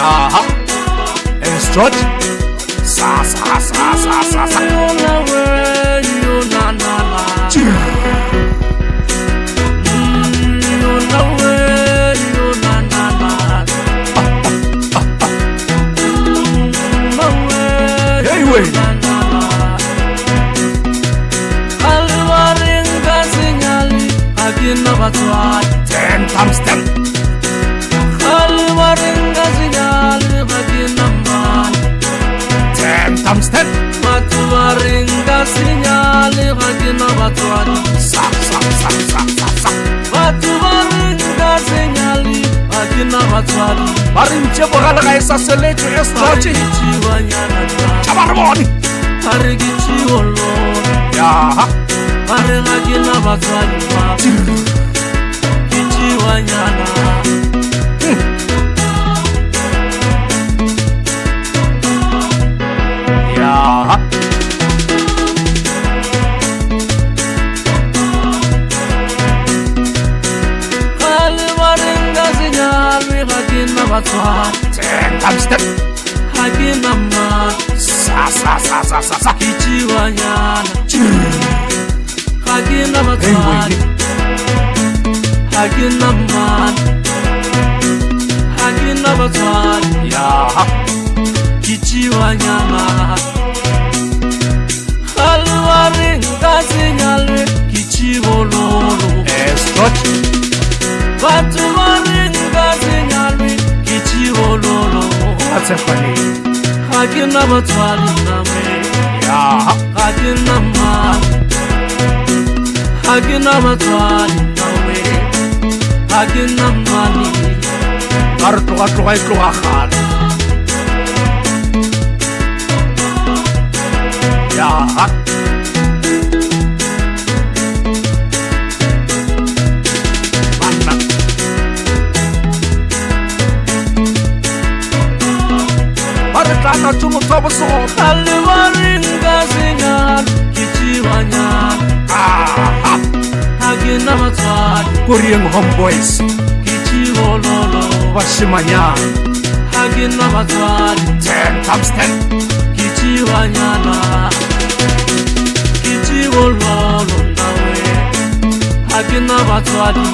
Aha. Estrot. Sa sa sa sa sa sa. Anyway. 10 times 10. Alwarenga sinyali bagina man 10 times 10. Matuwarenga sinyali bagina batwani Sa sa sa sa sa sa. Matuwarenga sinyali bagina batwani Marinche bogala ga esa selejo Estrot. Chiwanyana Chabarmoni. Arigichiwolo Yaha. Arenga gina batwani ma Chiwanyana Yaha. Alwarenga sinyali bagina batwani 10 times 10. Hagina man Sa sa sa sa sa sa. Chiwanyana Hagina Anyway. batwani Hagina man Hagina batwani Yaha. Kichiwanyana Alwarenga sinyali kichibololo Estrot. Batu warenga sinyali kichibololo That's funny. Hagina batwani name Yaha. Hagina man Hagina batwani nawe Hagina mani Gartloga tloga itloga gale. Yaha. Banna. Bare tlana tsumo tsa bosogo. Alwarenga sinyali kichiwanyana Aha. Hagina batwani Korean homeboys. kichibololo Bashimanyana. Hagina batwani 10 times 10. Kichiwanyana Kichibololo nawe Hagina batwani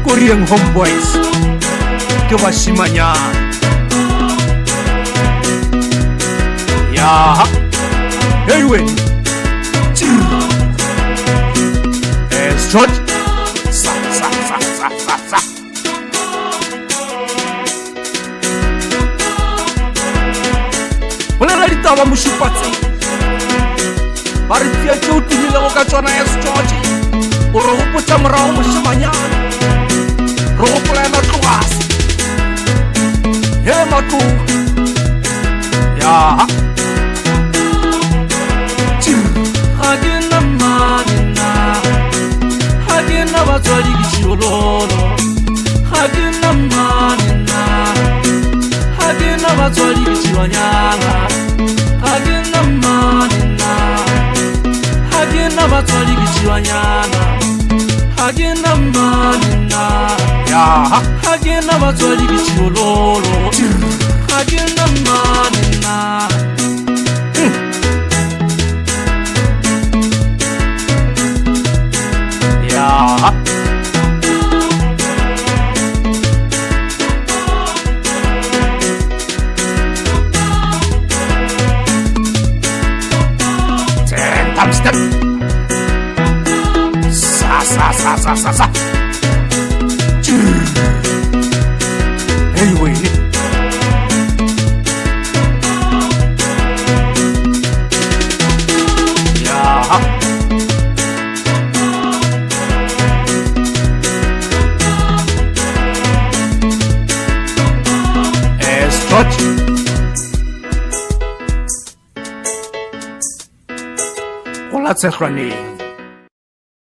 Korean homeboys. Ke bashimanyana. Yaha. Anyway. Estrot. Sa sa sa sa sa sa. Bolela ditaba mošupatse. Ba re tia tse o tumilego ka tsona Estrot. O re gopotsa morago mošimanyana. Re gopola ena tlogase. He matloga. Yaha. Hagina manina Hagina batwani kichibololo Hagina manina Hagina batwani kichiwanyana Hagina manina Hagina batwani kichiwanyana Hagina manina Yaha. Hagina batwani kichibololo Hagina manina Yaha. Times 10. Sa sa sa sa sa sa. Anyway. Yaha. Estrot. Go la tshegwaneng.